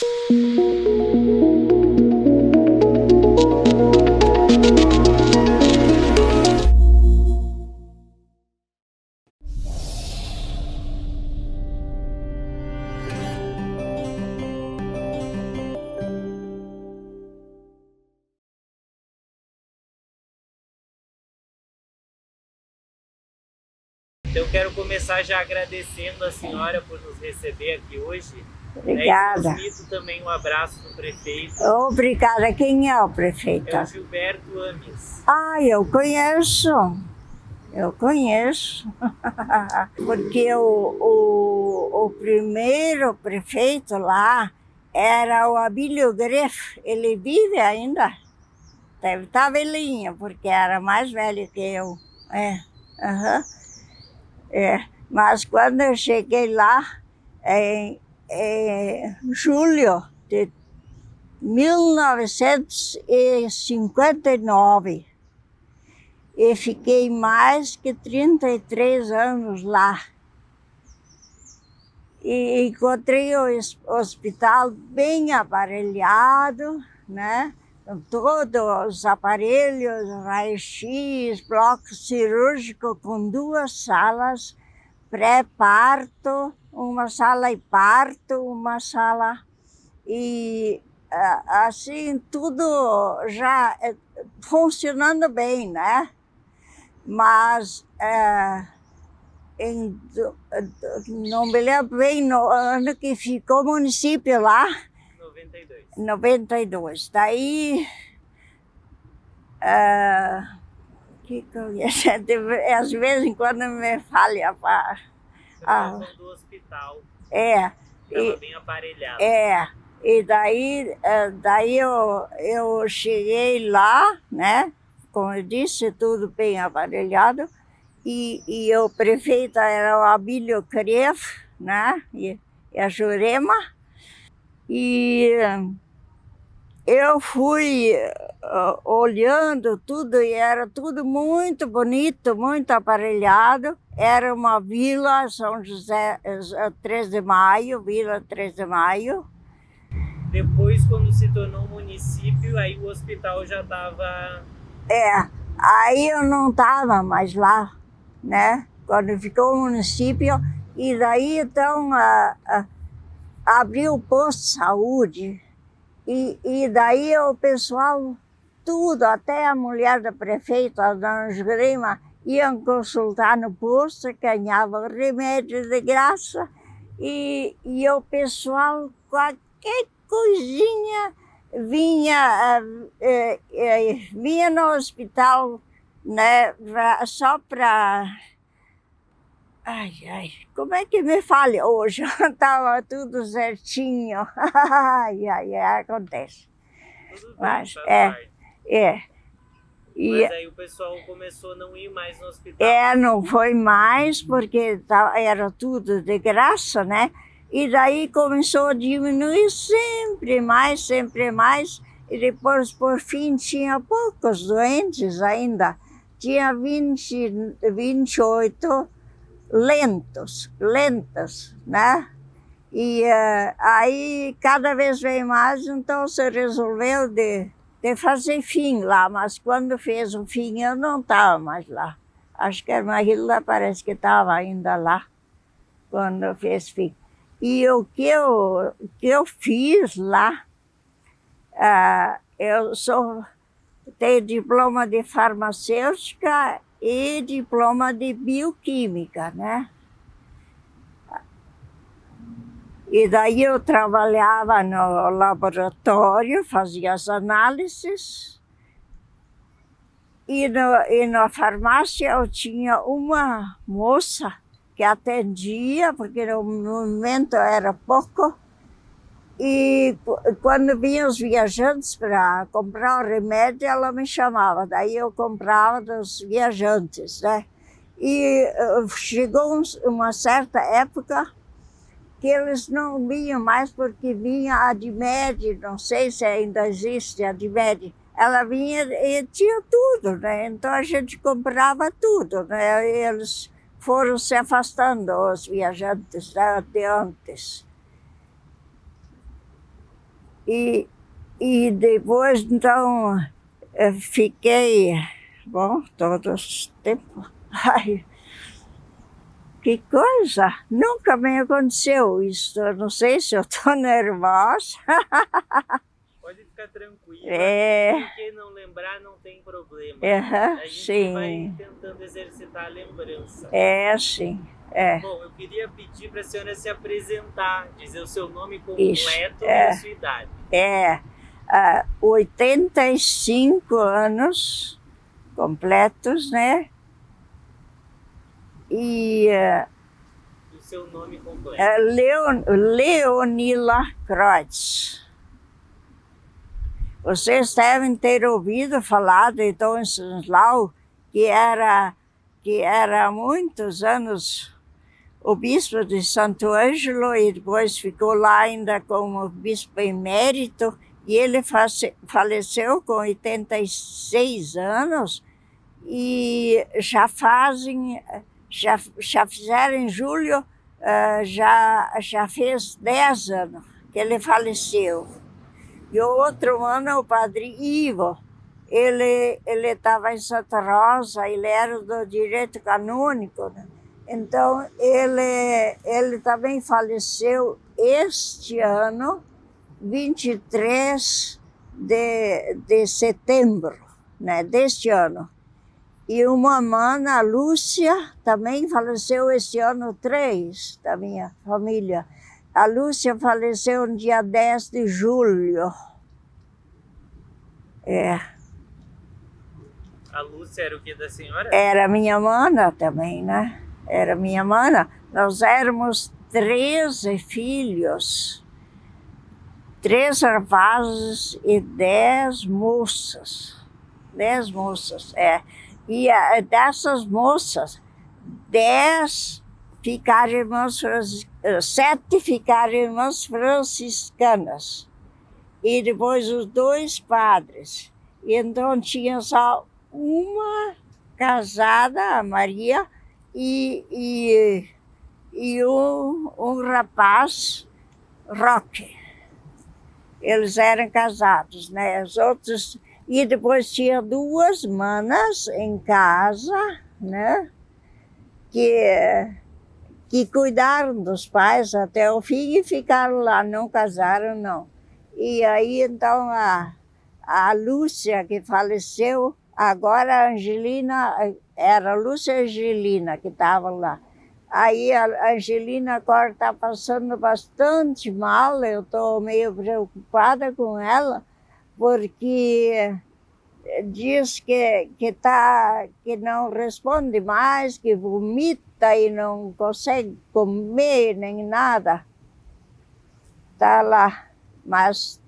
Eu quero começar já agradecendo a senhora por nos receber aqui hoje. Obrigada. E transmito também um abraço do prefeito. Obrigada. Quem é o prefeito? É o Gilberto Ames. Ah, eu conheço. Eu conheço. Porque o primeiro prefeito lá era o Abílio Greff. Ele vive ainda. Deve estar velhinho, porque era mais velho que eu. Mas quando eu cheguei lá, em julho de 1959, e fiquei mais que 33 anos lá. E encontrei o hospital bem aparelhado, né? Com todos os aparelhos, raio-x, bloco cirúrgico com 2 salas, pré-parto, uma sala e parto, uma sala e assim tudo já funcionando bem, né? Mas não me lembro bem no ano que ficou município lá. 92. Daí que eu ia às vezes em quando me falha do hospital. Estava bem aparelhado. E daí eu cheguei lá, né? Como eu disse, tudo bem aparelhado. E o prefeito era o Abílio Greff, né? E a Jurema. E eu fui olhando tudo e era tudo muito bonito, muito aparelhado. Era uma vila São José, 3 de Maio, Vila 3 de Maio. Depois, quando se tornou município, aí o hospital já estava... Aí eu não estava mais lá, né? Quando ficou o município, e daí então abriu o posto de saúde. E daí o pessoal, tudo, até a mulher da prefeita, a dona Jurema, iam consultar no posto, ganhavam remédio de graça, e o pessoal, qualquer coisinha, vinha no hospital, né, só para... como é que me falha hoje? Estava tudo certinho. Acontece. Tudo bem, Mas Mas aí o pessoal começou a não ir mais no hospital. Não foi mais, porque era tudo de graça, né? E daí começou a diminuir sempre mais, e depois, por fim, tinha poucos doentes ainda. Tinha 28 lentos, né? E aí cada vez vem mais, então se resolveu de fazer fim lá, mas quando fez o fim eu não estava mais lá. Acho que a irmã Hilda parece que estava ainda lá, quando fez fim. E o que eu fiz lá, eu tenho diploma de farmacêutica e diploma de bioquímica, né? E daí eu trabalhava no laboratório, fazia as análises, e na farmácia eu tinha uma moça que atendia, porque no momento era pouco, e quando vinham os viajantes para comprar o remédio, ela me chamava, daí eu comprava dos viajantes, né? E chegou uma certa época que eles não vinham mais porque vinha a Dimed, não sei se ainda existe a Dimed, ela vinha e tinha tudo, né? Então a gente comprava tudo, né? E eles foram se afastando, os viajantes, né? De antes. E depois, então, eu fiquei, bom, todo esse tempo. Ai, que coisa! Nunca me aconteceu isso. Eu não sei se eu estou nervosa. Pode ficar tranquila. Quem não lembrar não tem problema. A gente vai tentando exercitar a lembrança. Sim. Bom, eu queria pedir para a senhora se apresentar, dizer o seu nome completo e a sua idade. 85 anos completos, né? E o seu nome completo? Leonila Kreutz. Vocês devem ter ouvido falar de Dom Estanislao, que era há muitos anos o bispo de Santo Ângelo e depois ficou lá ainda como bispo emérito, e ele faleceu com 86 anos e já fizeram em julho, já fez 10 anos que ele faleceu. E o outro ano, o padre Ivo, ele estava em Santa Rosa, ele era do direito canônico, né? Então, ele também faleceu este ano, 23 de setembro, né, deste ano. E uma mana, a Lúcia, também faleceu este ano, 3 da minha família. A Lúcia faleceu no dia 10 de julho. A Lúcia era o que da senhora? Era minha mana também, né? Era minha mana. Nós éramos 13 filhos. 3 rapazes e 10 moças. 10 moças, E dessas moças, 7 ficaram irmãs franciscanas. E depois os 2 padres. E então tinha só uma casada, a Maria, e um rapaz, Roque. Eles eram casados, né? Os outros... E depois tinha 2 manas em casa, né? Que cuidaram dos pais até o fim e ficaram lá, não casaram, não. E aí, então, a Lúcia, que faleceu, agora a Angelina, era a Lúcia e a Angelina que estavam lá. Aí a Angelina agora está passando bastante mal, eu estou meio preocupada com ela, porque diz que não responde mais, que vomita e não consegue comer nem nada. Está lá, mas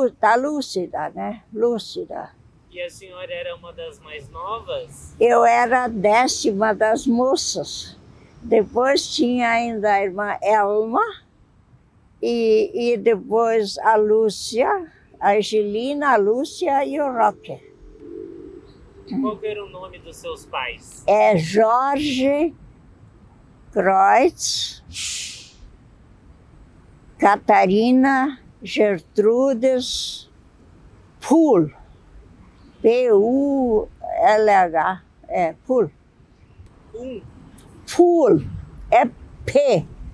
está lúcida, né? Lúcida. E a senhora era uma das mais novas? Eu era a 10ª das moças. Depois tinha ainda a irmã Elma e depois a Lúcia, a Angelina, a Lúcia e o Roque. Qual era o nome dos seus pais? Jorge Kreutz, Catarina Gertrudes Puhl, P-U-L-H, Puhl. Puhl, P-U-P-U-L-H.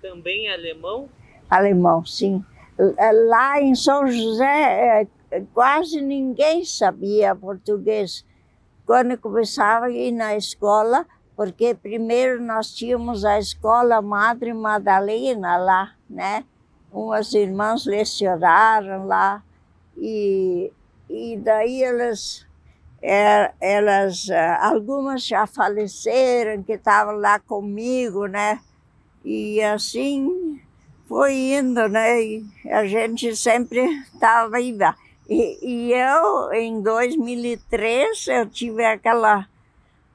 Também alemão? Alemão, sim. Lá em São José, quase ninguém sabia português. Quando começava a ir na escola, porque primeiro nós tínhamos a escola Madre Madalena lá, né? Umas irmãs lecionaram lá e daí algumas já faleceram, que estavam lá comigo, né? E assim foi indo, né? E a gente sempre estava viva. E eu, em 2003, eu tive aquela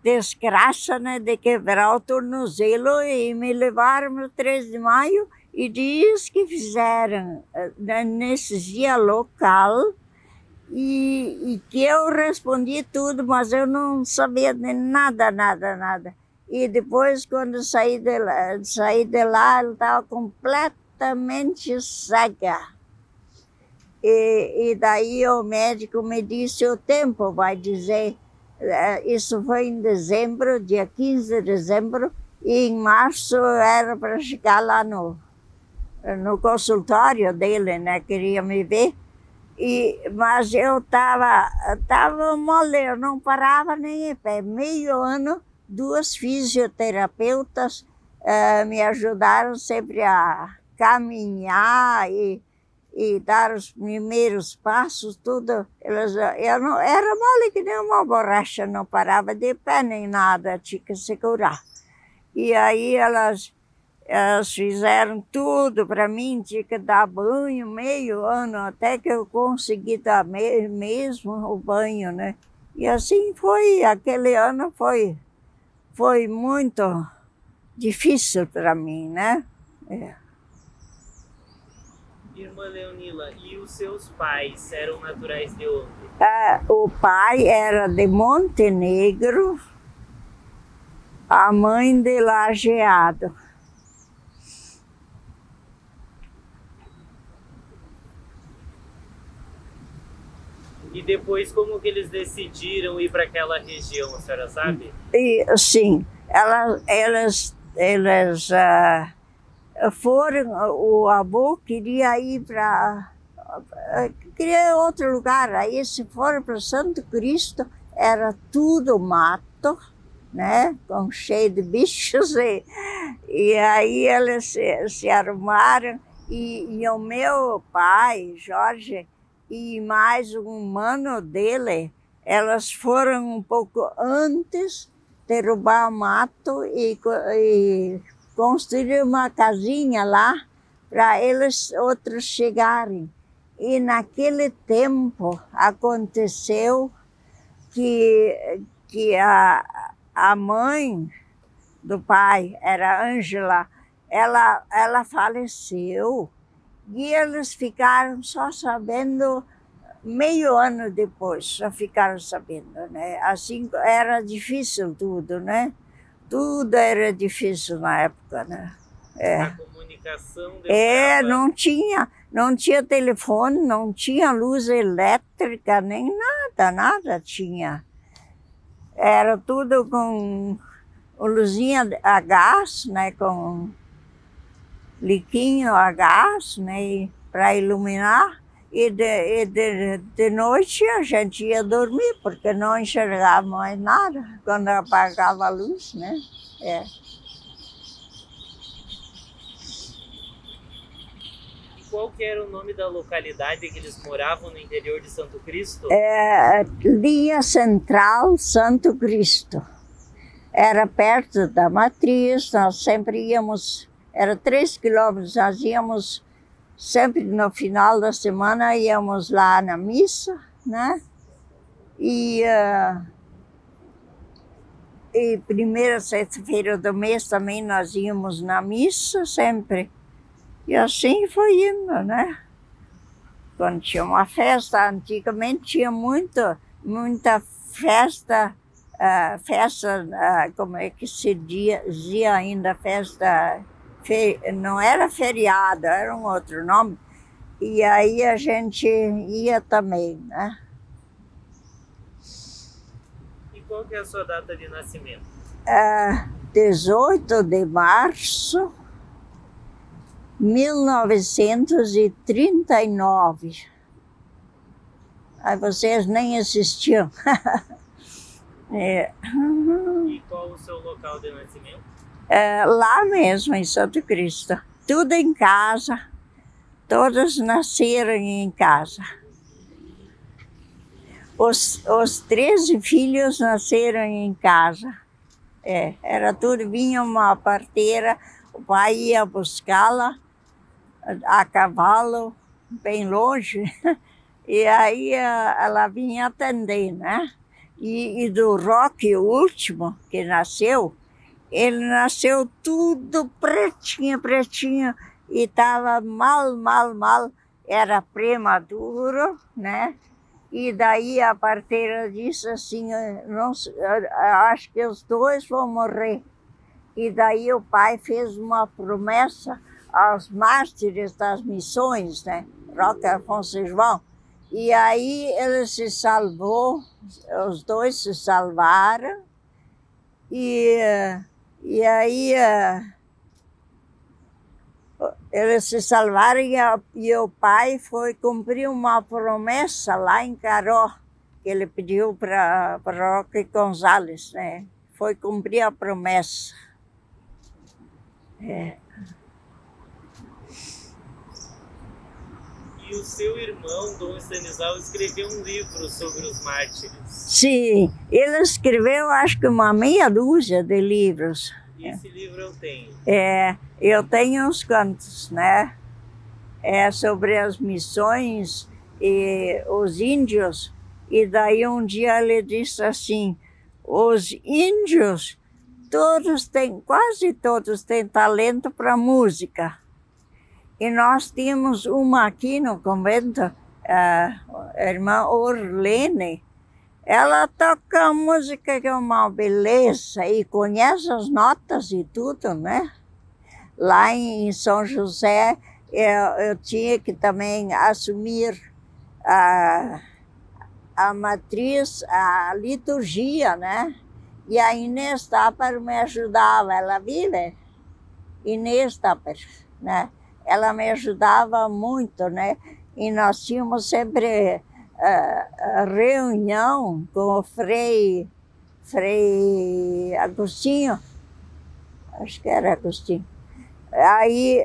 desgraça, né, de quebrar o tornozelo e me levaram no 3 de maio e diz que fizeram anestesia local e que eu respondi tudo, mas eu não sabia de nada. E depois, quando saí de lá, ela estava completamente cega. E daí o médico me disse, o tempo vai dizer, isso foi em dezembro, dia 15 de dezembro, e em março era para chegar lá no consultório dele, né, queria me ver. Mas eu tava mole, eu não parava nem em pé. Meio ano, 2 fisioterapeutas me ajudaram sempre a caminhar e dar os primeiros passos, tudo. Eu não, era mole que nem uma borracha, não parava de pé nem nada, tinha que segurar. E aí elas fizeram tudo para mim, tinha que dar banho meio ano, até que eu consegui dar mesmo o banho, né? E assim foi, aquele ano foi muito difícil para mim, né? Irmã Leonila, e os seus pais eram naturais de onde? O pai era de Montenegro, a mãe de Lajeado. E depois, como que eles decidiram ir para aquela região, a senhora sabe? Sim, elas foram, o avô queria ir queria outro lugar, aí se foram para Santo Cristo, era tudo mato, né, cheio de bichos, e aí eles se arrumaram, e o meu pai, Jorge, e mais um mano dele, elas foram um pouco antes derrubar o mato e construir uma casinha lá para eles outros chegarem. E naquele tempo aconteceu que a mãe do pai, era Ângela, ela faleceu. E eles ficaram só sabendo meio ano depois, só ficaram sabendo, né? Assim, era difícil tudo, né? Tudo era difícil na época, né? A comunicação demorava... não tinha telefone, não tinha luz elétrica, nem nada tinha. Era tudo com luzinha a gás, né? Com liquinho a gás, né, para iluminar, e de noite a gente ia dormir, porque não enxergava mais nada quando apagava a luz, né? E qual que era o nome da localidade que eles moravam no interior de Santo Cristo? Linha Central Santo Cristo. Era perto da matriz, nós sempre íamos... Era 3 quilômetros, nós íamos sempre no final da semana, íamos lá na missa, né? E primeira sexta-feira do mês também nós íamos na missa, sempre. E assim foi indo, né? Quando tinha uma festa, antigamente tinha muita festa, como é que se dizia ainda, festa... Não era feriado, era um outro nome. E aí a gente ia também, né? E qual que é a sua data de nascimento? 18 de março de 1939. Aí vocês nem existiam. E qual o seu local de nascimento? Lá mesmo, em Santo Cristo. Tudo em casa. Todos nasceram em casa. Os 13 filhos nasceram em casa. Era tudo, vinha uma parteira, o pai ia buscá-la a cavalo, bem longe, e aí ela vinha atender, né? E do Roque, o último que nasceu, ele nasceu tudo pretinho, e estava mal, era prematuro, né? E daí a parteira disse assim, não, acho que os dois vão morrer. E daí o pai fez uma promessa aos mártires das missões, né? Roque Afonso e João. E aí ele se salvou, os dois se salvaram. E aí eles se salvaram e o pai foi cumprir uma promessa lá em Caró, que ele pediu para Roque Gonzalez, né? Foi cumprir a promessa. É. E o seu irmão, Dom Stanislau, escreveu um livro sobre os mártires. Sim, ele escreveu acho que uma meia dúzia de livros. E esse livro eu tenho. Eu tenho uns quantos, né? É sobre as missões e os índios. E daí um dia ele disse assim, os índios, quase todos têm talento para música. E nós tínhamos uma aqui no convento, a irmã Orlene. Ela toca música que é uma beleza e conhece as notas e tudo, né? Lá em São José, eu tinha que também assumir a matriz, a liturgia, né? E a Inês Tapper me ajudava, ela vive? Inês Tapper, né? Ela me ajudava muito, né? E nós tínhamos sempre reunião com o Frei Agostinho, acho que era Agostinho. Aí,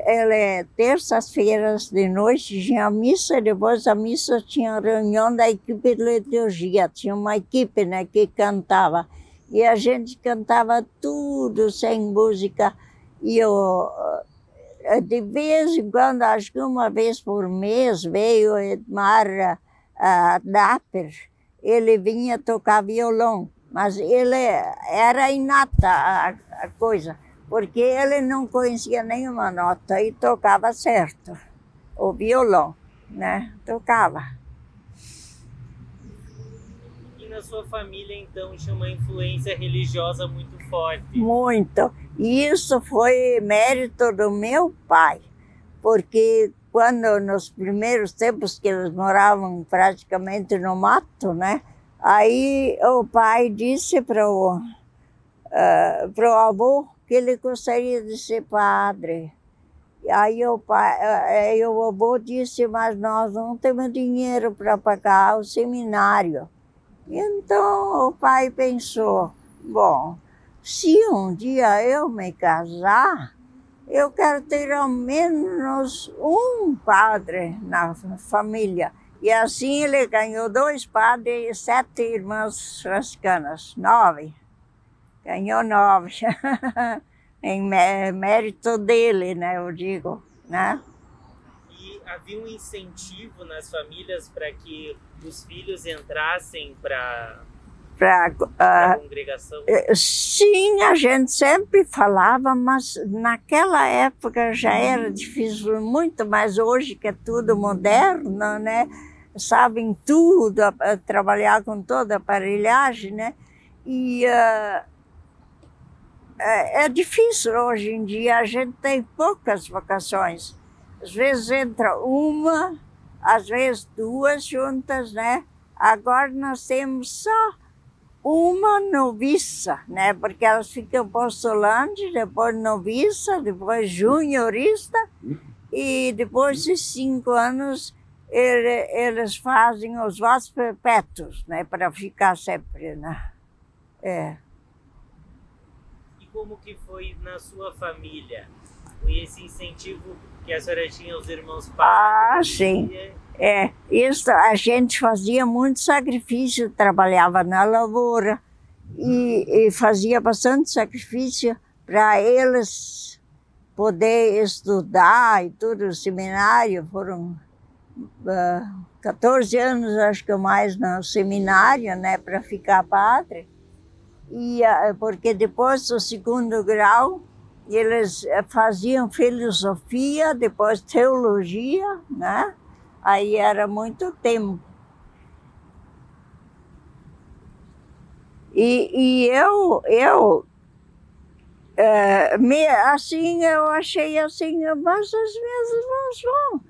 terças-feiras de noite tinha missa, depois da missa tinha reunião da equipe de liturgia, tinha uma equipe, né, que cantava. E a gente cantava tudo sem música. E de vez em quando, acho que uma vez por mês, veio Edmar Dapper, ele vinha tocar violão, mas ele era inata a coisa, porque ele não conhecia nenhuma nota e tocava certo, o violão, né? Tocava. E na sua família, então, tinha uma influência religiosa muito forte? Muito. E isso foi mérito do meu pai, porque quando nos primeiros tempos que eles moravam praticamente no mato, né? Aí o pai disse para o avô que ele gostaria de ser padre. E aí o avô disse, mas nós não temos dinheiro para pagar o seminário. Então o pai pensou, bom, se um dia eu me casar, eu quero ter ao menos um padre na família. E assim ele ganhou 2 padres e 7 irmãs franciscanas, 9. Ganhou 9. Em mérito dele, né, eu digo, né? E havia um incentivo nas famílias para que os filhos entrassem para a congregação? Sim, a gente sempre falava, mas naquela época já era difícil muito, mas hoje que é tudo moderno, né? Sabem tudo, trabalhar com toda a aparelhagem, né? E é difícil hoje em dia, a gente tem poucas vocações. Às vezes entra uma, às vezes 2 juntas, né? Agora nós temos só uma noviça, né? Porque elas ficam postulantes, depois noviça, depois juniorista, e depois de 5 anos eles fazem os votos perpétuos, né? Para ficar sempre, né? E como que foi na sua família? Esse incentivo que a senhora tinha aos irmãos padres? Sim. Isso a gente fazia muito sacrifício, trabalhava na lavoura e fazia bastante sacrifício para eles poder estudar e tudo. O seminário foram 14 anos, acho que mais no seminário, né, para ficar padre. E porque depois do 2º grau eles faziam filosofia, depois teologia, né? Aí era muito tempo. E Assim, eu achei assim, mas as minhas irmãs vão.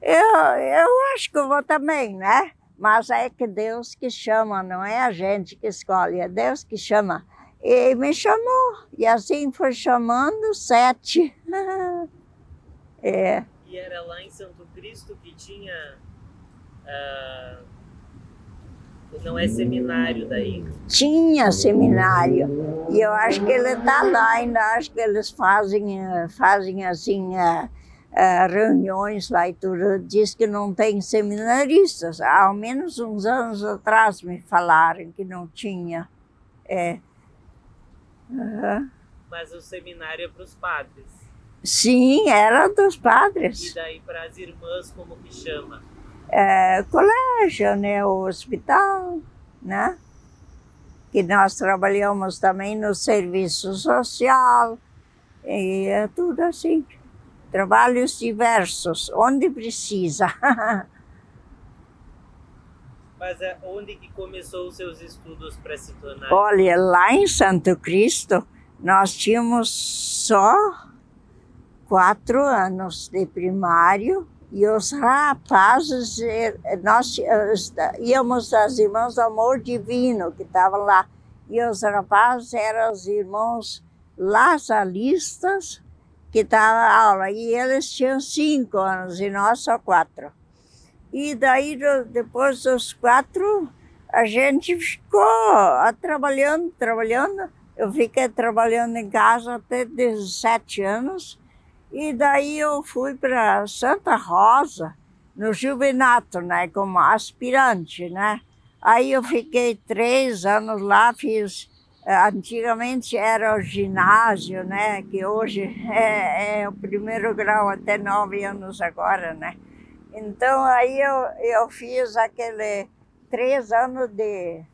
Eu acho que eu vou também, né? Mas é que Deus que chama, não é a gente que escolhe, é Deus que chama. E me chamou, e assim foi chamando 7. É. E era lá em Santo Cristo que tinha... não é seminário daí? Tinha seminário, e eu acho que ele está lá ainda, acho que eles fazem assim... reuniões lá e tudo, diz que não tem seminaristas. Há ao menos uns anos atrás me falaram que não tinha. Mas o seminário é para os padres? Sim, era dos padres. E daí para as irmãs, como que chama? Colégio, né, o hospital, né? Que nós trabalhamos também no serviço social, e é tudo assim. Trabalhos diversos, onde precisa. Mas onde que começou os seus estudos para se tornar? Olha, lá em Santo Cristo, nós tínhamos só 4 anos de primário e os rapazes, nós íamos às irmãs do Amor Divino, que estavam lá, e os rapazes eram os irmãos lazaristas, que estavam na aula, e eles tinham 5 anos e nós só 4. E daí, depois dos 4, a gente ficou trabalhando. Eu fiquei trabalhando em casa até 17 anos, e daí eu fui para Santa Rosa, no Juvenato, né, como aspirante, né. Aí eu fiquei 3 anos lá, fiz... Antigamente era o ginásio, né? Que hoje é o primeiro grau até 9 anos agora, né? Então aí eu fiz aquele 3 anos de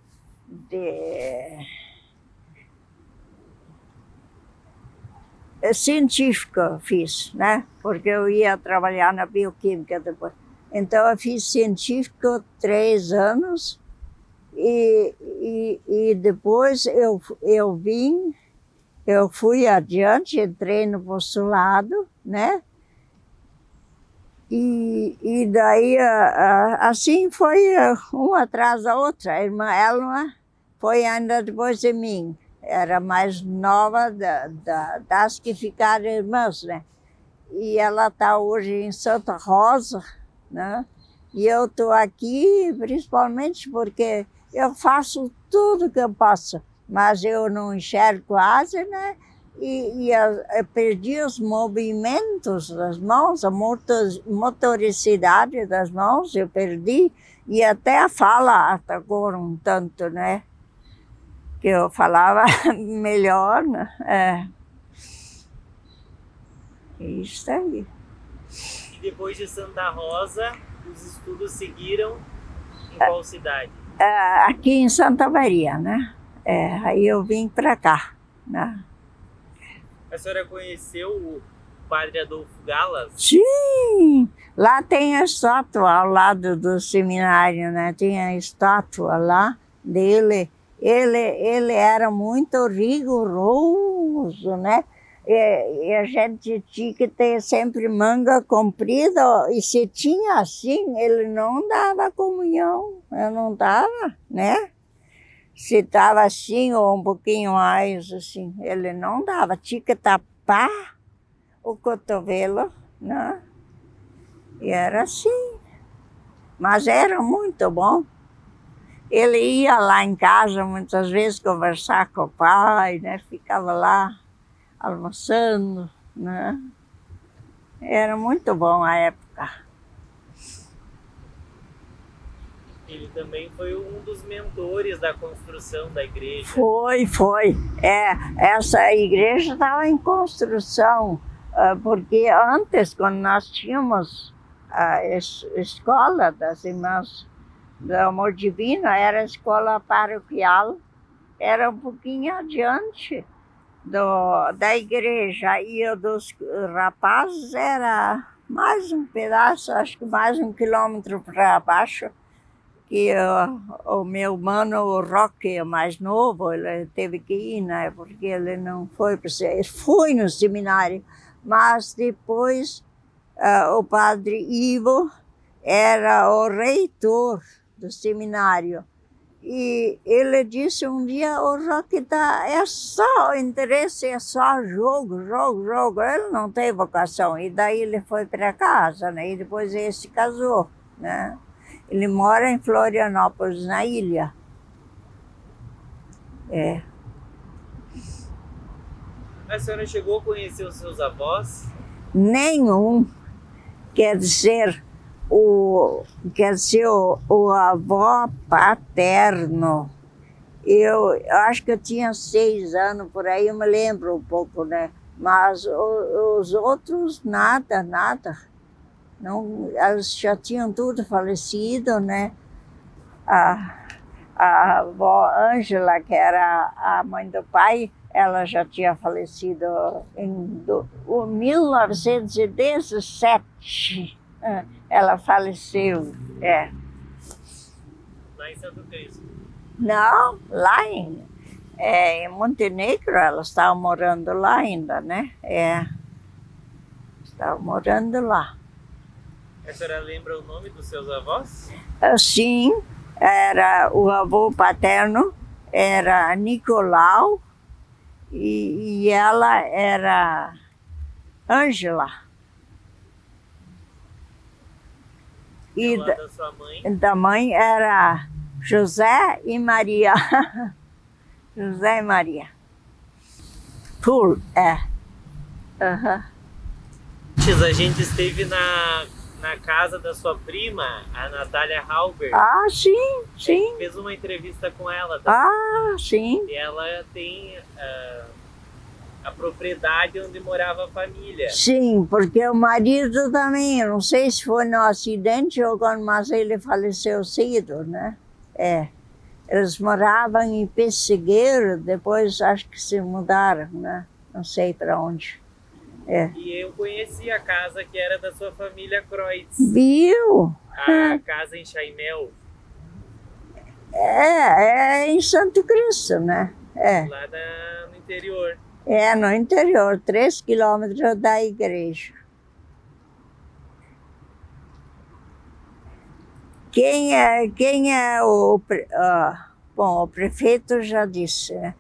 científico fiz, né? Porque eu ia trabalhar na bioquímica depois. Então eu fiz científico 3 anos. E depois eu fui adiante, entrei no postulado, né? E daí, assim foi uma atrás da outra. A irmã Elma foi ainda depois de mim. Era mais nova das que ficaram irmãs, né? E ela está hoje em Santa Rosa, né? E eu estou aqui principalmente porque eu faço tudo que eu posso, mas eu não enxergo quase, né? E eu perdi os movimentos das mãos, a motoricidade das mãos, eu perdi, e até a fala atacou um tanto, né? Que eu falava melhor, né? Isso aí. E depois de Santa Rosa, os estudos seguiram em qual cidade? Aqui em Santa Maria, né? Aí eu vim para cá, né? A senhora conheceu o padre Adolfo Galas? Sim! Lá tem a estátua ao lado do seminário, né? Tem a estátua lá dele. Ele era muito rigoroso, né? E a gente tinha que ter sempre manga comprida, e se tinha assim, ele não dava comunhão, eu não dava, né? Se estava assim ou um pouquinho mais assim, ele não dava, tinha que tapar o cotovelo, né? E era assim, mas era muito bom. Ele ia lá em casa muitas vezes conversar com o pai, né? Ficava lá almoçando, né? Era muito bom a época. Ele também foi um dos mentores da construção da igreja. Foi. Essa igreja estava em construção, porque antes, quando nós tínhamos a escola das Irmãs do Amor Divino, era a escola paroquial, era um pouquinho adiante da igreja, e o dos rapazes era mais um pedaço, acho que mais 1 quilômetro para baixo. que o meu mano, o Roque, o mais novo, ele teve que ir, né? Porque ele não foi para ele foi no seminário, mas depois o padre Ivo era o reitor do seminário. E ele disse um dia, o Roque é só interesse, é só jogo, jogo, jogo. Ele não tem vocação. E daí ele foi para casa, né? E depois ele se casou, né? Ele mora em Florianópolis, na ilha. É. A senhora chegou a conhecer os seus avós? Nenhum. Quer dizer, o avô paterno. Eu acho que eu tinha 6 anos, por aí eu me lembro um pouco, né? Mas os outros, nada, nada. Não, eles já tinham tudo falecido, né? A avó Ângela, que era a mãe do pai, ela já tinha falecido em 1917. Ela faleceu, é. Lá em Santo Cristo? Não, lá em Montenegro, elas estavam morando lá ainda, né? É. Estavam morando lá. A senhora lembra o nome dos seus avós? Sim, era o avô paterno, era Nicolau, e ela era Ângela. E da sua mãe? Da mãe era José e Maria. José e Maria. Pool, é. Antes a gente esteve na casa da sua prima, a Natália Halber. Ah, sim, sim. Fez uma entrevista com ela também. Ah, sim. E ela tem a propriedade onde morava a família. Sim, porque o marido também, eu não sei se foi no acidente ou quando, mas ele faleceu cedo, né? É. Eles moravam em Pessegueiro, depois acho que se mudaram, né? Não sei para onde. É. E eu conheci a casa que era da sua família Kreutz. Viu? A casa em Chaimel. É em Santo Cristo, né? É. Lá no interior. É, no interior, 3 quilômetros da igreja. Quem é bom, o prefeito já disse, né?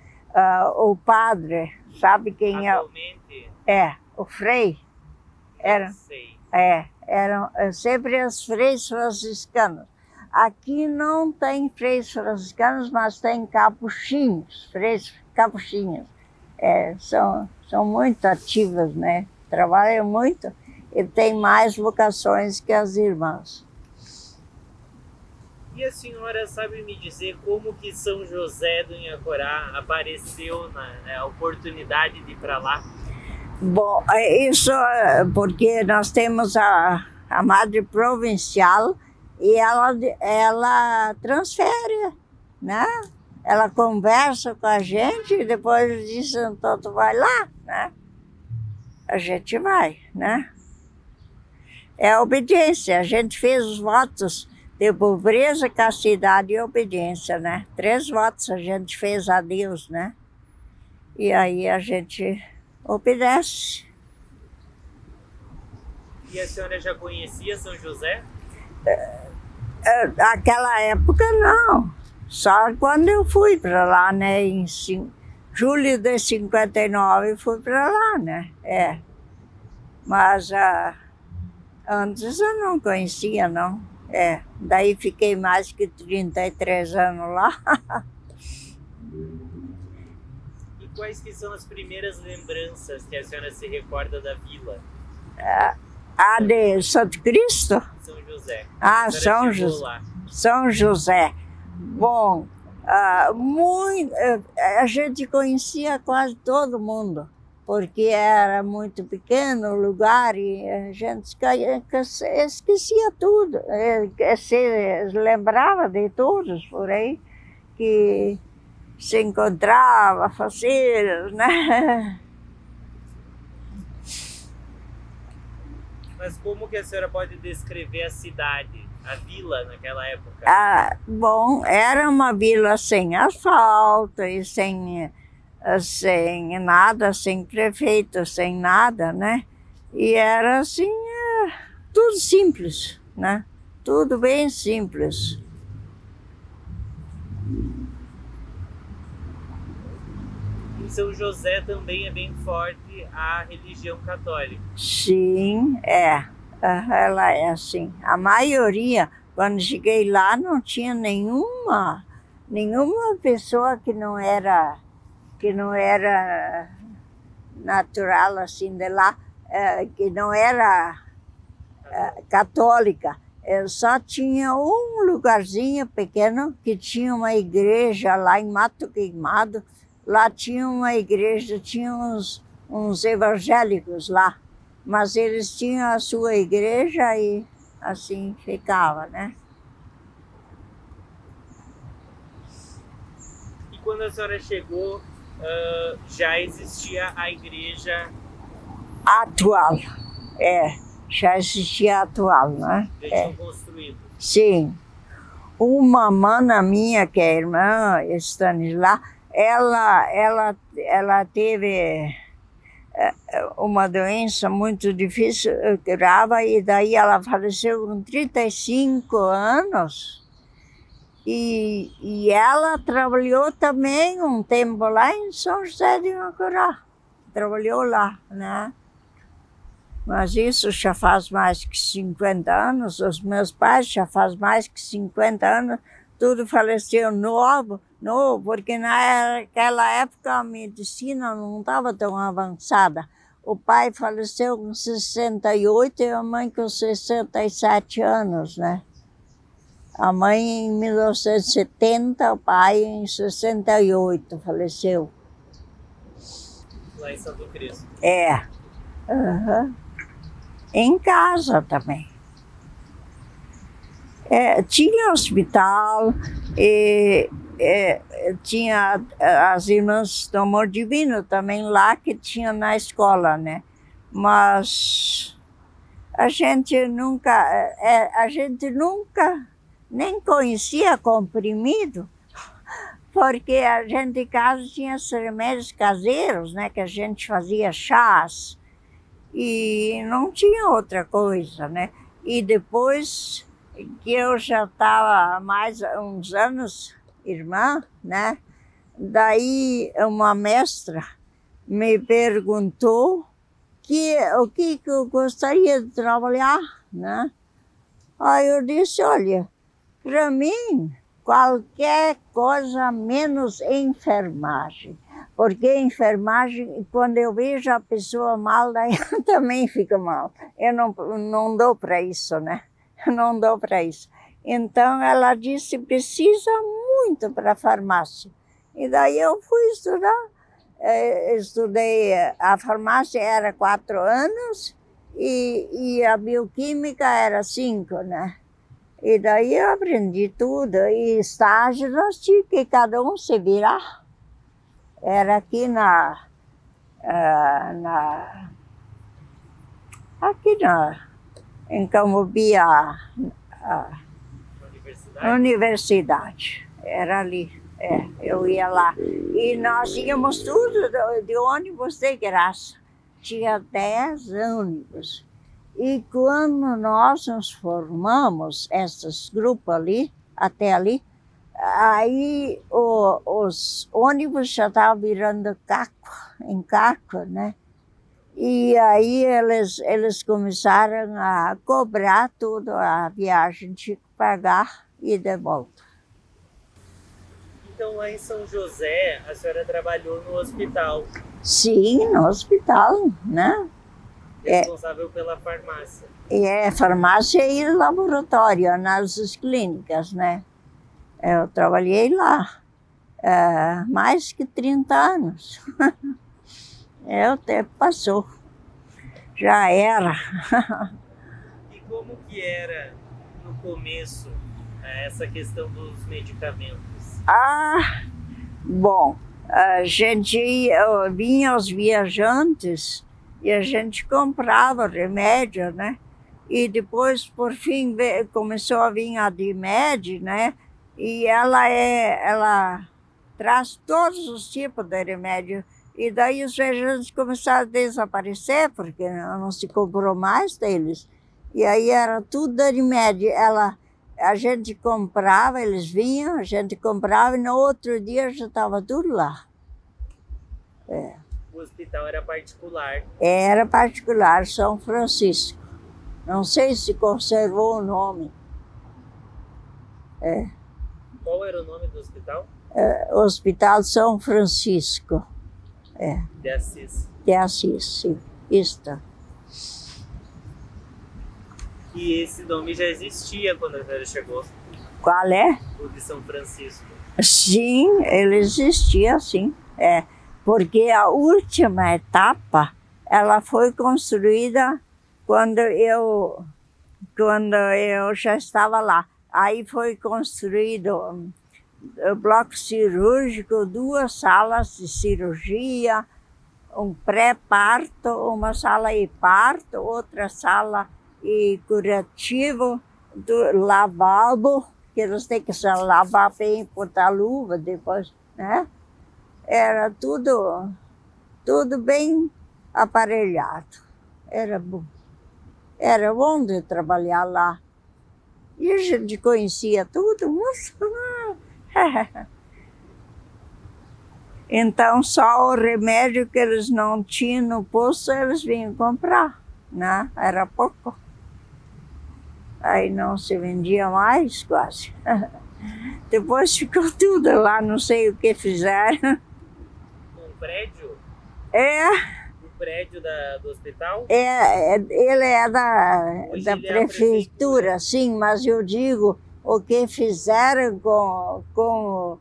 O padre, sabe quem Atualmente, é? O Frei. Não sei. Eram sempre os freis franciscanos. Aqui não tem freis franciscanos, mas tem capuchinhos, freis capuchinhos. São muito ativos, né? Trabalham muito e têm mais vocações que as irmãs. E a senhora sabe me dizer como que São José do Inhacorá apareceu na oportunidade de ir para lá? Bom, isso porque nós temos a Madre Provincial e ela transfere, né? Ela conversa com a gente e depois diz, então tu vai lá, né? A gente vai, né? É obediência, a gente fez os votos de pobreza, castidade e obediência, né? 3 votos a gente fez a Deus, né? E aí a gente obedece. E a senhora já conhecia São José? Naquela época não, só quando eu fui para lá, né? Em julho de 59 fui para lá, né? É. Mas antes eu não conhecia, não. Daí fiquei mais que 33 anos lá. E quais que são as primeiras lembranças que a senhora se recorda da vila? A de Santo Cristo? São José. São José. Lá. São José. Bom, a gente conhecia quase todo mundo, porque era muito pequeno o lugar e a gente esquecia tudo. Se lembrava de todos por aí que se encontrava, fazer, né? Mas Mas como que a senhora pode descrever a cidade, a vila naquela época? Bom, era uma vila sem asfalto e sem nada, sem prefeito, sem nada, né? E era assim, tudo simples, né? Tudo bem simples. Em São José também é bem forte a religião católica. Sim, ela é assim. A maioria, quando cheguei lá, não tinha nenhuma pessoa que não era natural assim de lá, que não era católica. Eu só tinha um lugarzinho pequeno que tinha uma igreja lá em Mato Queimado. Lá tinha uma igreja, tinha uns evangélicos lá, mas eles tinham a sua igreja e assim ficava, né? E quando a senhora chegou, já existia a igreja atual? Já existia a atual, né? Já tinham construído? Sim. Uma mana minha, que é a irmã Stanisla, ela teve uma doença muito difícil, grave, e daí ela faleceu com 35 anos. E ela trabalhou também um tempo lá em São José de Macurá. Trabalhou lá, né? Mas isso já faz mais que 50 anos. Os meus pais já faz mais que 50 anos. Tudo faleceu novo, porque naquela época a medicina não estava tão avançada. O pai faleceu com 68 e a mãe com 67 anos, né? A mãe em 1970, o pai em 68 faleceu. Lá em Santo Cristo? Uhum. Em casa também. Tinha hospital, tinha as irmãs do Amor Divino também lá, que tinha na escola, né? Mas a gente nunca nem conhecia comprimido, porque a gente em casa tinha remédios caseiros, né? Que a gente fazia chás e não tinha outra coisa, né? E depois que eu já estava há mais uns anos irmã, né? Daí uma mestra me perguntou o que eu gostaria de trabalhar, né? Aí eu disse, olha, para mim, qualquer coisa menos enfermagem. Porque enfermagem, quando eu vejo a pessoa mal, daí eu também fico mal. Eu não dou para isso, né? Não dou para isso. Então ela disse, precisa muito para a farmácia. E daí eu fui estudar. Estudei, a farmácia era 4 anos e a bioquímica era 5, né? E daí eu aprendi tudo. E estágio nós tínhamos que cada um se virar. Era aqui em Camobi, a universidade. Era ali, eu ia lá. E nós íamos tudo de ônibus de graça. Tinha 10 ônibus. E quando nós nos formamos, esses grupos ali, até ali, aí os ônibus já estavam virando caco, né? E aí eles começaram a cobrar tudo, a viagem, tinha que pagar e de volta. Então lá em São José, a senhora trabalhou no hospital? Sim, no hospital, né? Responsável pela farmácia? Farmácia e laboratório, nas clínicas, né? Eu trabalhei lá mais que 30 anos. O tempo passou. Já era. E como que era no começo essa questão dos medicamentos? Bom, a gente vinha os viajantes e a gente comprava remédio, né? E depois, por fim, começou a vir a DIMED, né? E ela traz todos os tipos de remédio. E daí os reagentes começaram a desaparecer, porque não se comprou mais deles. E aí era tudo da DIMED. A gente comprava, eles vinham, a gente comprava e no outro dia já estava tudo lá. O hospital era particular? Era particular, São Francisco. Não sei se conservou o nome. Qual era o nome do hospital? Hospital São Francisco. De Assis. De Assis, sim. Isto. E esse nome já existia quando a senhora chegou? Qual é? O de São Francisco. Sim, ele existia, sim. Porque a última etapa, ela foi construída quando eu já estava lá. Aí foi construído o bloco cirúrgico, 2 salas de cirurgia, um pré-parto, uma sala e parto, outra sala e curativo, lavabo, que eles têm que se lavar bem, botar luva depois, né? Era tudo bem aparelhado. Era bom. Era bom de trabalhar lá. E a gente conhecia tudo, mas... Então, só o remédio que eles não tinham no posto, eles vinham comprar, né? Era pouco. Aí não se vendia mais, quase. Depois ficou tudo lá, não sei o que fizeram. Um prédio? O prédio do hospital? Ele é da ele prefeitura, sim, mas eu digo o que fizeram com o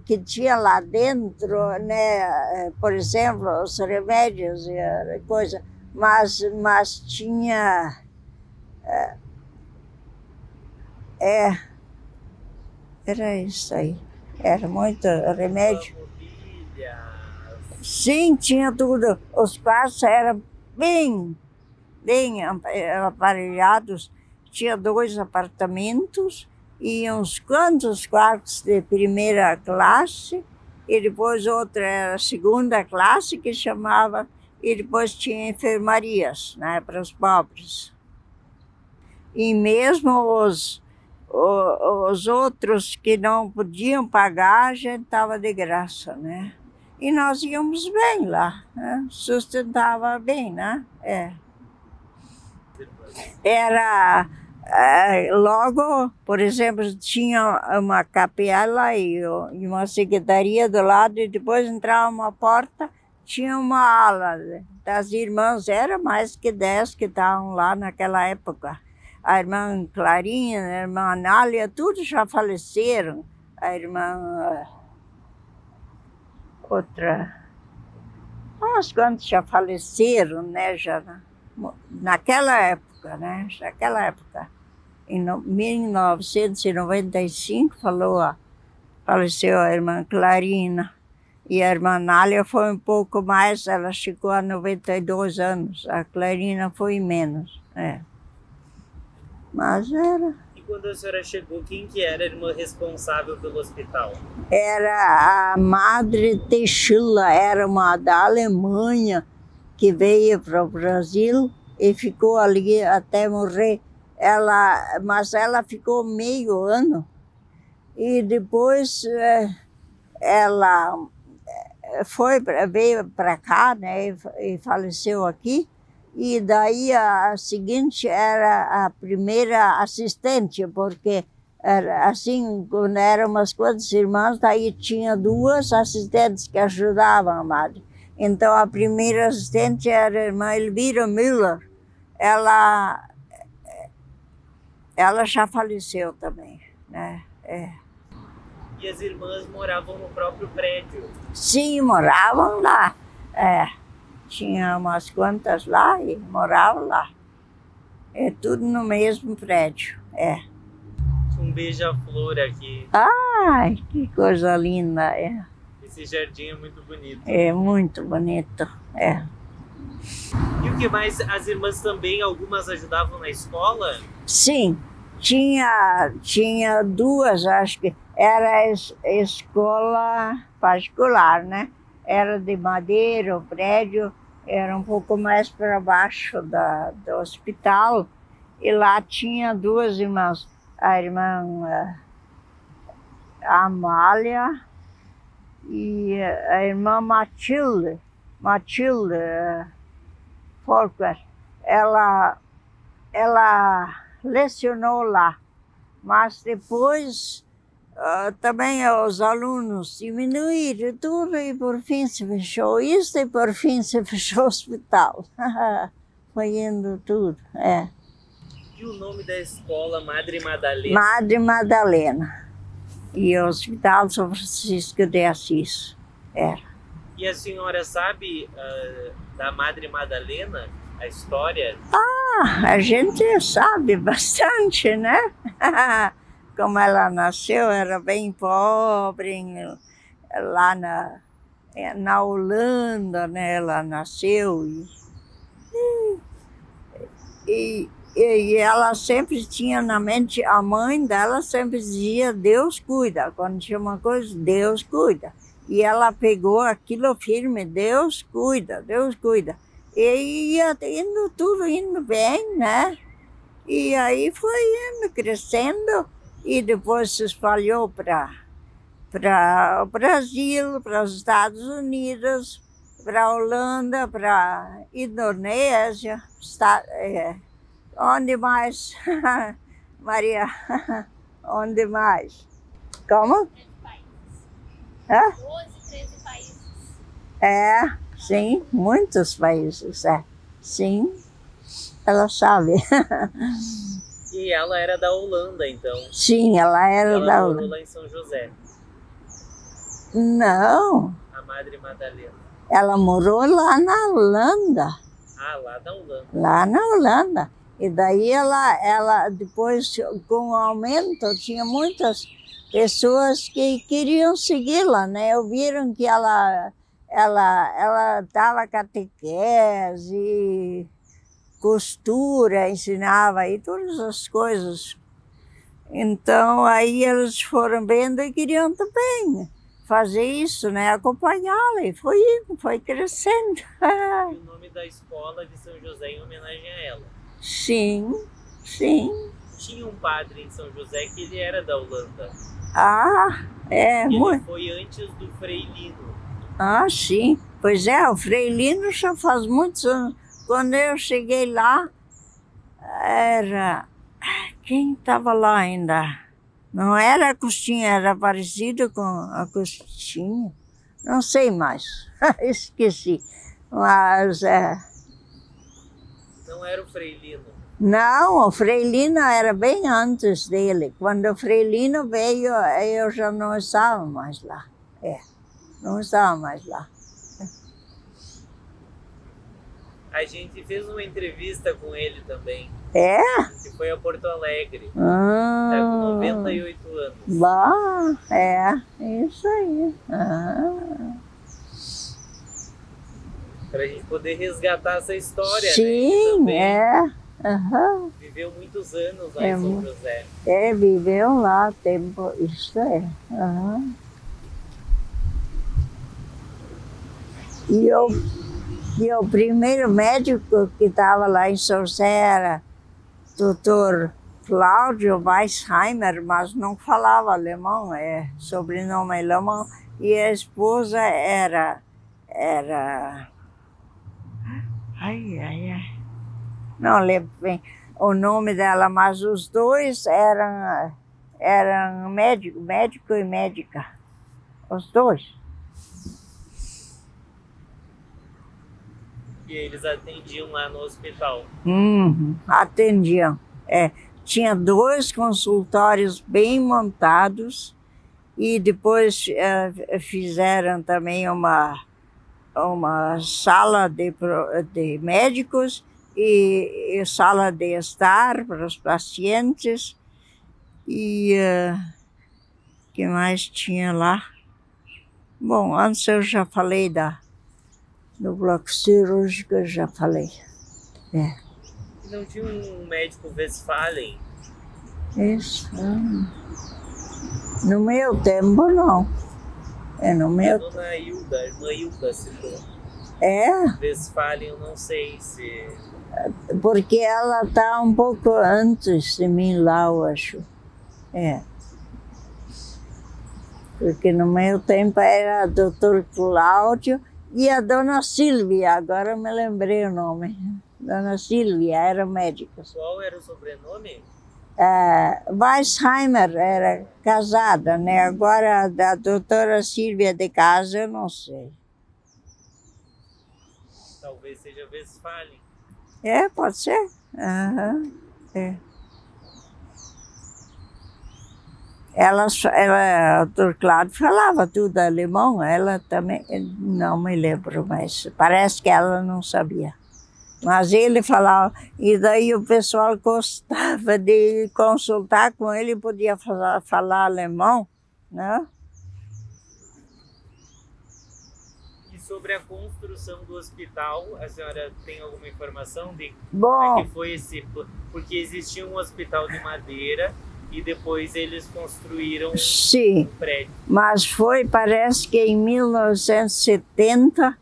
que tinha lá dentro, né? Por exemplo, os remédios e coisa, mas tinha... Era isso aí. Era muito remédio. Sim, tinha tudo. Os quartos eram bem aparelhados. Tinha 2 apartamentos e uns quantos quartos de primeira classe. E depois outra era segunda classe, que chamava. E depois tinha enfermarias, né, para os pobres. E mesmo os outros que não podiam pagar, a gente estava de graça, né? E nós íamos bem lá, né? Sustentava bem, né? Era... logo, por exemplo, tinha uma capela e uma secretaria do lado, e depois entrava uma porta, tinha uma ala das irmãs, era mais que 10 que estavam lá naquela época. A irmã Clarinha, a irmã Anália, todos já faleceram. A irmã... outra... Uns quantos já faleceram, né? Já naquela época, né? Naquela época. Em 1995, faleceu a irmã Clarina. E a irmã Anália foi um pouco mais, ela chegou a 92 anos. A Clarina foi menos, Mas era... E quando a senhora chegou, quem que era a irmã responsável pelo hospital? Era a Madre Teixeira, era uma da Alemanha que veio para o Brasil e ficou ali até morrer. Mas ela ficou meio ano e depois ela veio para cá, né, e faleceu aqui. E daí a seguinte era a primeira assistente, porque era assim, quando eram umas quantas irmãs, daí tinha 2 assistentes que ajudavam a madre. Então a primeira assistente era a irmã Elvira Müller. Ela já faleceu também, né? E as irmãs moravam no próprio prédio? Sim, moravam lá. Tinha umas quantas lá e moravam lá. Tudo no mesmo prédio, Um beija-flor aqui. Ai, que coisa linda, Esse jardim é muito bonito. É muito bonito, E o que mais? As irmãs também, algumas ajudavam na escola? Sim, tinha duas, acho que era escola particular, né? Era de madeira, o prédio era um pouco mais para baixo do hospital. E lá tinha duas irmãs, a irmã Amália e a irmã Matilde Folker. Ela lecionou lá, mas depois também os alunos diminuíram tudo e por fim se fechou isso e por fim se fechou o hospital. Foi indo tudo, é. E o nome da escola Madre Madalena? Madre Madalena. E o Hospital São Francisco de Assis, era. E a senhora sabe da Madre Madalena, a história? A gente sabe bastante, né? Como ela nasceu, era bem pobre, lá na Holanda, né? Ela nasceu e ela sempre tinha na mente, a mãe dela sempre dizia, Deus cuida, quando tinha uma coisa, Deus cuida. E ela pegou aquilo firme, Deus cuida, Deus cuida. E ia tudo indo bem, né? E aí foi indo, crescendo, e depois se espalhou para o Brasil, para os Estados Unidos, para a Holanda, para a Indonésia, onde mais? Maria, onde mais? Como? 13 países. Hã? 12, 13 países. É, sim, muitos países, é. Sim, ela sabe. E ela era da Holanda, então? Sim, ela era da Ela Holanda. morou lá em São José, Não, a Madre Madalena. ela morou lá na Holanda. Ah, lá da Holanda. Lá na Holanda. E daí ela depois, com o aumento, tinha muitas pessoas que queriam segui-la, né? Ouviram que ela dava catequese, costura, ensinava aí todas as coisas. Então aí eles foram vendo e queriam também fazer isso, né? Acompanhá-la e foi indo, foi crescendo. E o nome da escola de São José em homenagem a ela? Sim, sim. Tinha um padre em São José que ele era da Holanda. Ah, é, Ele muito. foi antes do Frei Lino. Ah, sim. Pois é, o Frei Lino já faz muitos anos. Quando eu cheguei lá, era... Quem estava lá ainda? Não era a Costinha, era parecido com a Costinha. Não sei mais, esqueci. Mas, Não era o Frei Lino. não, o Frei Lino era bem antes dele. Quando o Frei Lino veio, eu já não estava mais lá. Não estava mais lá. A gente fez uma entrevista com ele também, É? que foi a Porto Alegre. Tá com 98 anos. Bah, isso aí. Pra gente poder resgatar essa história, Sim, né? Aham. Viveu muitos anos lá em São José. Viveu lá tempo, isso é. Aham. E o primeiro médico que estava lá em São José era Dr. Cláudio Weisheimer, mas não falava alemão, sobrenome alemão. E a esposa era... Ai. Não lembro bem o nome dela, mas os dois eram médico e médica. Os dois. E eles atendiam lá no hospital. Atendiam. Tinha 2 consultórios bem montados e depois fizeram também uma sala de médicos e sala de estar para os pacientes. E que mais tinha lá? Bom, antes eu já falei No bloco cirúrgico eu já falei. É. E não tinha um médico Westphalen? Isso. No meu tempo, não. É no meu. A dona Hilda, a irmã Hilda citou. É, Westphalen, eu não sei se... porque ela está um pouco antes de mim lá, eu acho. É. Porque no meu tempo era o doutor Cláudio e a dona Silvia, agora me lembrei o nome. Dona Silvia era médica. Qual era o sobrenome? Weisheimer era casada, né? Agora da doutora Silvia de Casa, eu não sei. Talvez seja Westphalen. É, pode ser. Aham, é. O doutor Cláudio falava tudo alemão, ela também, não me lembro mais, parece que ela não sabia. Mas ele falava, e daí o pessoal gostava de consultar com ele, podia falar alemão, né? E sobre a construção do hospital, a senhora tem alguma informação de Bom, como é que foi porque existia um hospital de madeira e depois eles construíram sim, um prédio. mas parece que em 1970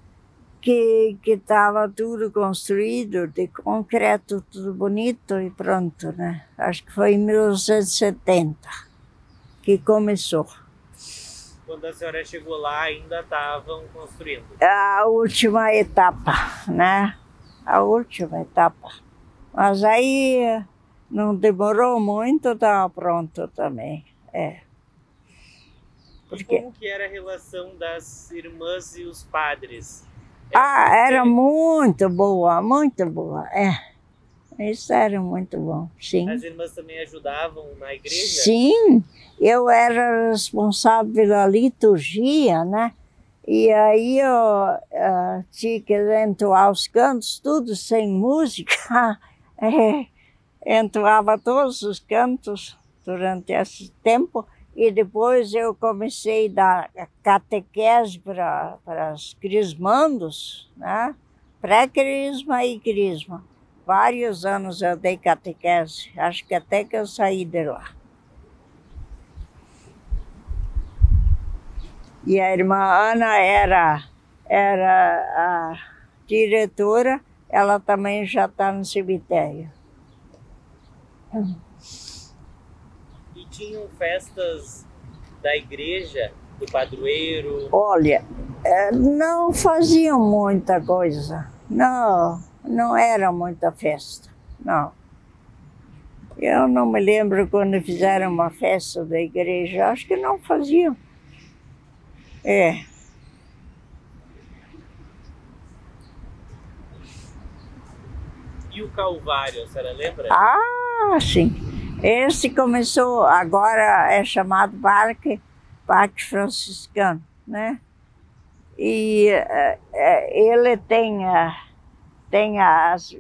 que estava tudo construído de concreto, tudo bonito e pronto, né? Acho que foi em 1970 que começou. Quando a senhora chegou lá, ainda estavam construindo? A última etapa, né? A última etapa. Mas aí não demorou muito, estava pronto também. É. Porque... E como que era a relação das irmãs e os padres? Era muito boa, é. Isso era muito bom, sim. As irmãs também ajudavam na igreja? Sim, eu era responsável pela liturgia, né? E aí eu tinha que entoar os cantos, tudo sem música. Entoava todos os cantos durante esse tempo. E depois eu comecei a dar catequese para os crismandos, né? Pré-crisma e crisma. Vários anos eu dei catequese, acho que até que eu saí de lá. E a irmã Ana era a diretora, ela também já está no cemitério. E tinham festas da igreja, do padroeiro? Olha, não faziam muita coisa, não era muita festa, não. Eu não me lembro quando fizeram uma festa da igreja, acho que não faziam. É. E o Calvário, a senhora lembra? Ah, sim. Esse começou, agora é chamado Parque Franciscano, né? E ele tem as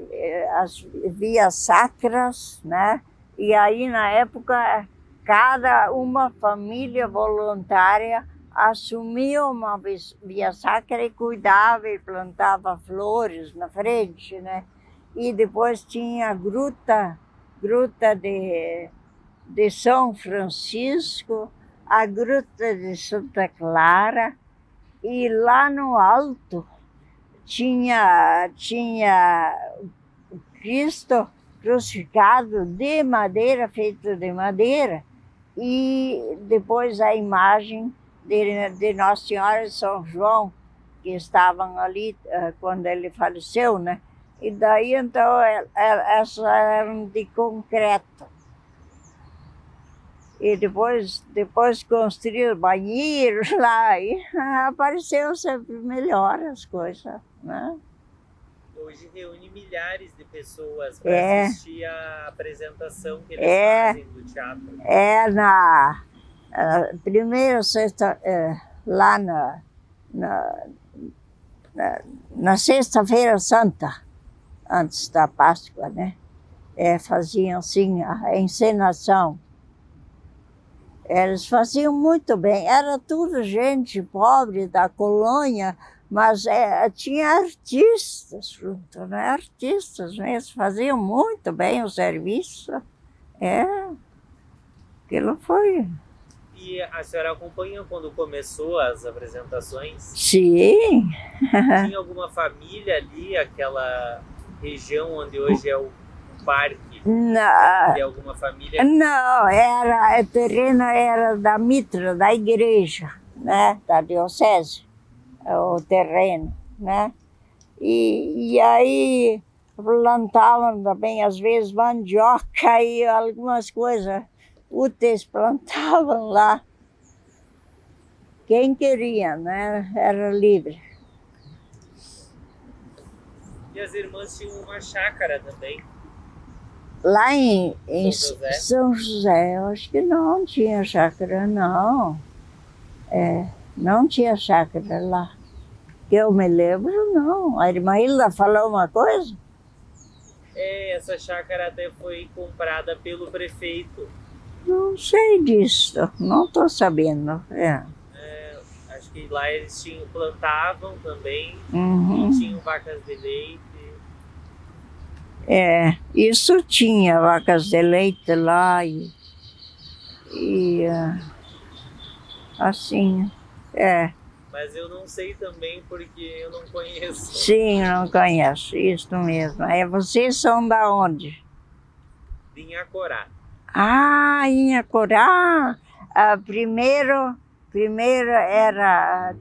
vias sacras, né? E aí, na época, cada uma família voluntária assumia uma via sacra e cuidava e plantava flores na frente, né? E depois tinha a gruta de São Francisco, a gruta de Santa Clara, e lá no alto tinha Cristo crucificado de madeira, feito de madeira, e depois a imagem de Nossa Senhora de São João, que estavam ali quando ele faleceu, né? E daí, então, essas eram de concreto. E depois construíram banheiros lá, e apareceu sempre melhor as coisas, né? Hoje reúne milhares de pessoas para assistir a apresentação que eles fazem do teatro. Na primeira sexta, lá na Sexta-feira Santa, antes da Páscoa, né? Faziam assim a encenação. Eles faziam muito bem. Era tudo gente pobre da colônia, Mas tinha artistas junto, né? Artistas mesmo, faziam muito bem o serviço. Aquilo foi. E a senhora acompanhou quando começou as apresentações? Sim. Tinha alguma família ali, aquela região onde hoje é o parque? Não, Tem alguma família? não, o terreno era da mitra, da igreja, né? Da diocese, o terreno, né? E aí plantavam também, às vezes, mandioca e algumas coisas úteis plantavam lá. Quem queria, né? Era livre. E as irmãs tinham uma chácara também? Lá em São José? São José, eu acho que não tinha chácara, não. Não tinha chácara lá. Que eu me lembro, não. A irmã Hilda falou uma coisa? Essa chácara até foi comprada pelo prefeito. Não sei disso, não estou sabendo. Acho que lá eles plantavam também, Uhum. e tinham vacas de leite. Isso tinha vacas de leite lá e assim, Mas eu não sei também porque eu não conheço. Sim, não conheço, isso mesmo. Vocês são da onde? De Inhacorá. Ah, Inhacorá. Primeiro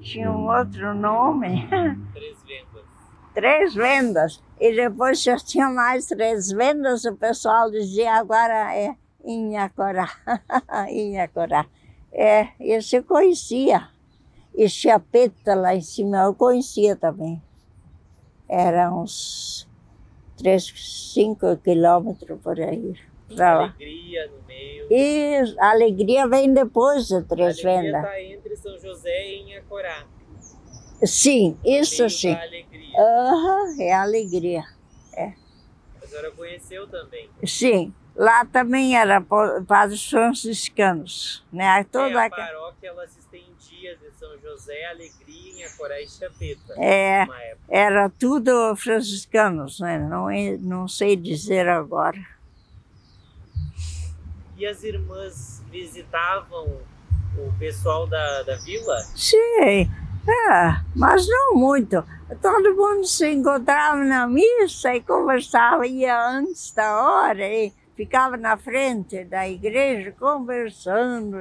tinha um outro nome. Três Vendas. Três Vendas. E depois já tinha mais Três Vendas, o pessoal dizia agora é Inhacorá. Inhacorá. Esse eu conhecia. E Chapeta lá em cima eu conhecia também. Era uns 5 quilômetros por aí. Alegria no meio. E a Alegria vem depois de Três Vendas. A Alegria está entre São José e Inhacorá. Sim, isso sim. Alegria. É a Alegria. A senhora conheceu também? Sim, lá também era padres franciscanos, né? A paróquia ela se estendia de São José, Alegria, Inhacorá e Chapeta. Era tudo franciscanos, né? Não sei dizer agora. E as irmãs visitavam o pessoal da vila? Sim, mas não muito. Todo mundo se encontrava na missa e conversava, ia antes da hora e ficava na frente da igreja conversando.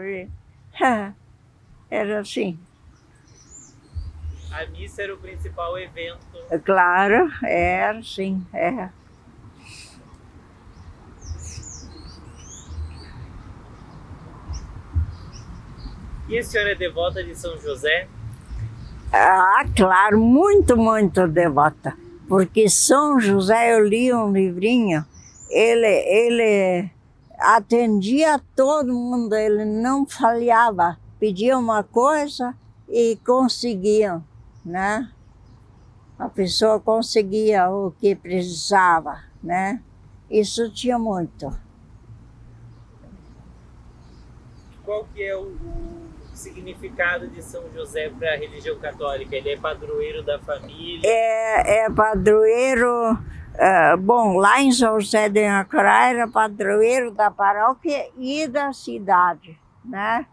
Era assim. A missa era o principal evento? Claro, era sim, E a senhora é devota de São José? Claro, muito, muito devota. Porque São José, eu li um livrinho, ele atendia todo mundo, ele não falhava. Pedia uma coisa e conseguiam, né? A pessoa conseguia o que precisava, né? Isso tinha muito. Qual que é o significado de São José para a religião católica? Ele é padroeiro da família? É padroeiro, bom, lá em São José de Inhacorá era padroeiro da paróquia e da cidade, né?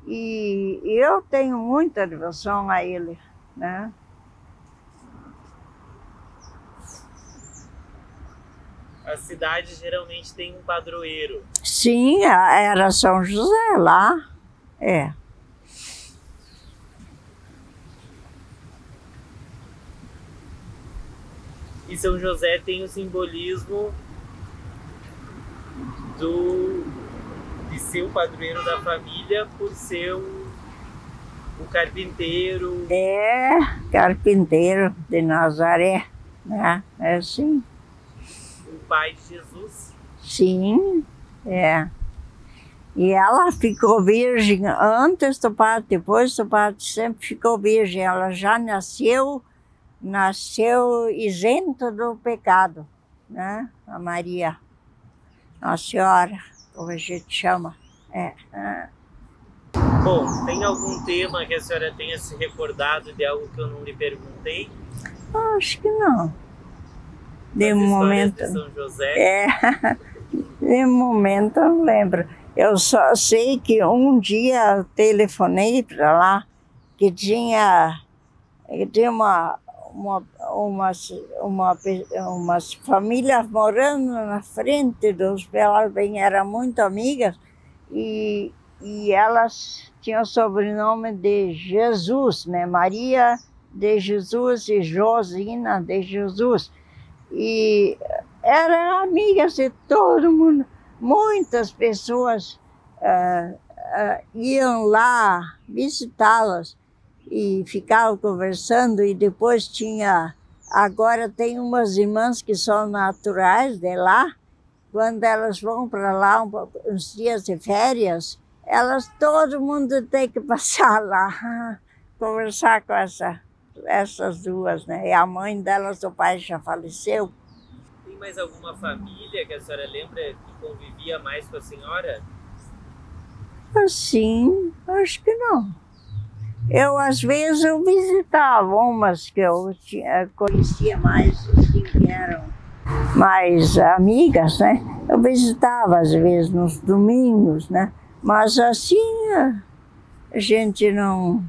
E eu tenho muita devoção a ele, né? A cidade geralmente tem um padroeiro. Sim, era São José lá, E São José tem o simbolismo de ser o padroeiro da família por ser o carpinteiro. Carpinteiro de Nazaré, né? É assim. O pai de Jesus. Sim, E ela ficou virgem antes do parto, depois do parto, sempre ficou virgem. Ela já nasceu isenta do pecado, né? A Maria, Nossa Senhora, como a gente chama. Bom, tem algum tema que a senhora tenha se recordado de algo que eu não lhe perguntei? Acho que não. De Das momento. histórias de São José? É, de momento eu não lembro. Eu só sei que um dia eu telefonei para lá que tinha umas famílias morando na frente do hospital, bem, eram muito amigas, e elas tinham o sobrenome de Jesus, né? Maria de Jesus e Josina de Jesus. E eram amigas de todo mundo. Muitas pessoas iam lá visitá-las e ficavam conversando, e depois agora tem umas irmãs que são naturais de lá. Quando elas vão para lá uns dias de férias, todo mundo tem que passar lá, conversar com essas duas, né? E a mãe delas, o pai já faleceu. Tem mais alguma família que a senhora lembra que convivia mais com a senhora? Assim, acho que não. Às vezes, eu visitava umas que eu conhecia mais, assim, que eram mais amigas, né? Eu visitava, às vezes, nos domingos, né? Mas, assim, a gente não...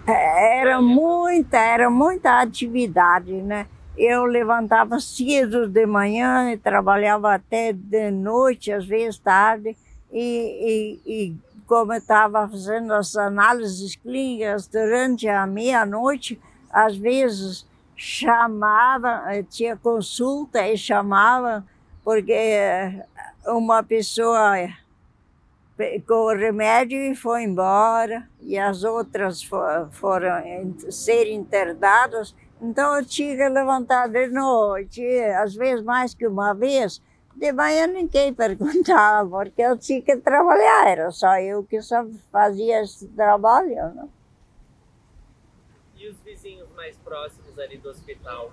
Era muita atividade, né? Eu levantava cedo de manhã e trabalhava até de noite, às vezes tarde, e como eu estava fazendo as análises clínicas durante a meia-noite, às vezes chamavam, tinha consulta e chamavam, porque uma pessoa pegou o remédio e foi embora, e as outras foram ser internadas. Então eu tinha que levantar de noite, às vezes mais que uma vez. De manhã ninguém perguntava, porque eu tinha que trabalhar, era só eu que só fazia esse trabalho, né? E os vizinhos mais próximos ali do hospital?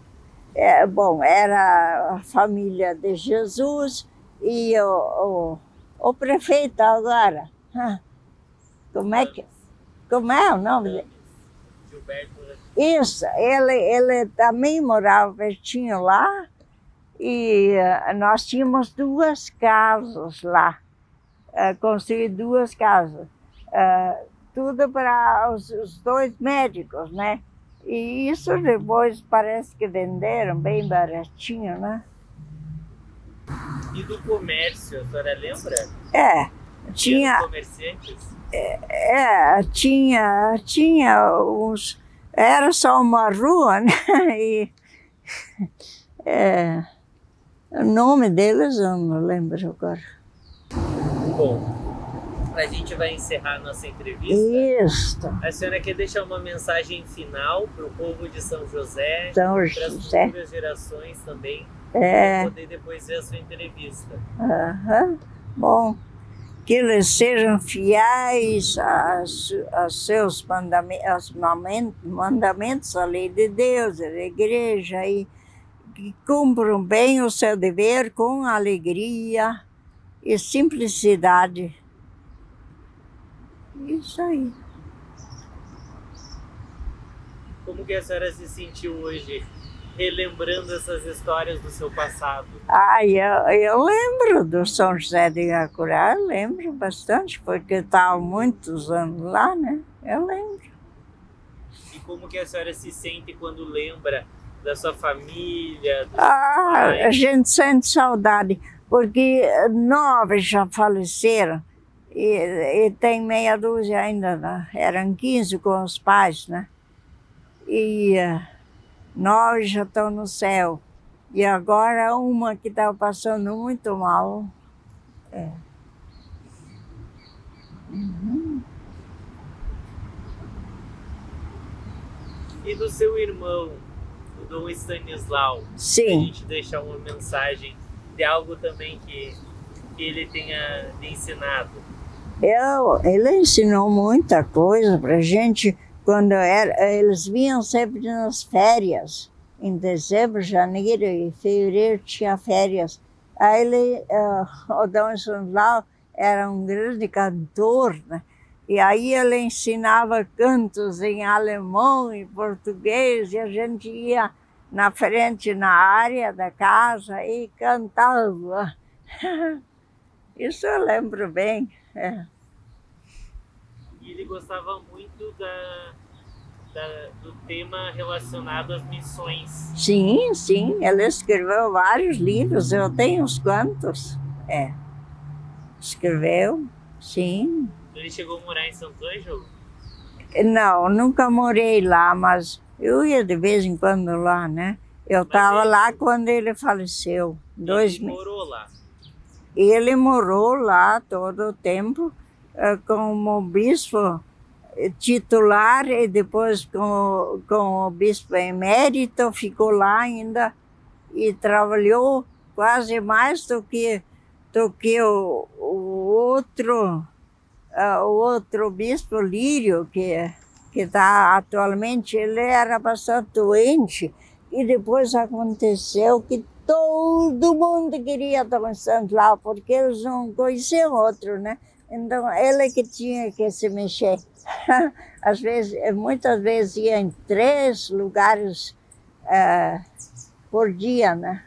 Bom, era a família de Jesus e o prefeito agora. Como é o nome dele? Gilberto. Isso, ele também morava pertinho lá, e nós tínhamos 2 casas lá, construí 2 casas, tudo para os 2 médicos, né? E isso depois parece que venderam bem baratinho, né? E do comércio, a senhora lembra? Tinha comerciantes? Tinha uns... Era só uma rua, né? E, o nome deles eu não lembro agora. Bom, a gente vai encerrar nossa entrevista. Isso. A senhora quer deixar uma mensagem final para o povo de São José, São para as José. futuras gerações também, para poder depois ver a sua entrevista. Bom, que eles sejam fiéis aos seus mandamentos, a lei de Deus, a igreja, e que cumpram bem o seu dever com alegria e simplicidade. Isso aí. Como que a senhora se sentiu hoje, relembrando essas histórias do seu passado? Eu lembro do São José de Iracurá, eu lembro bastante, porque estava muitos anos lá, né? Eu lembro. E como que a senhora se sente quando lembra da sua família? A gente sente saudade, porque 9 já faleceram, e tem meia dúzia ainda, né? Eram 15 com os pais, né? E 9 já estão no céu. E agora uma que está passando muito mal. E do seu irmão, o Dom Stanislau? Sim. A gente deixar uma mensagem de algo também que ele tenha lhe ensinado. Ele ensinou muita coisa para a gente. Quando eles vinham sempre nas férias. Em dezembro, janeiro e fevereiro tinha férias. Aí o Dom Stanislau era um grande cantor, né? E aí ele ensinava cantos em alemão e português, e a gente ia na frente, na área da casa, e cantava. Isso eu lembro bem. E ele gostava muito do tema relacionado às missões. Sim, sim, ele escreveu vários livros, eu tenho uns quantos. Escreveu, sim. Ele chegou a morar em Santo Ângelo? Não, nunca morei lá, mas eu ia de vez em quando lá, né? Eu estava lá quando ele faleceu. Ele morou lá? Ele morou lá todo o tempo, como bispo titular, e depois com o bispo emérito, ficou lá ainda e trabalhou quase mais do que o outro bispo Lírio, que está atualmente. Ele era bastante doente e depois aconteceu que todo mundo queria estar em Santo lá, porque eles não conheciam outro, né? Então, ele que tinha que se mexer. Às vezes, muitas vezes ia em 3 lugares por dia, né?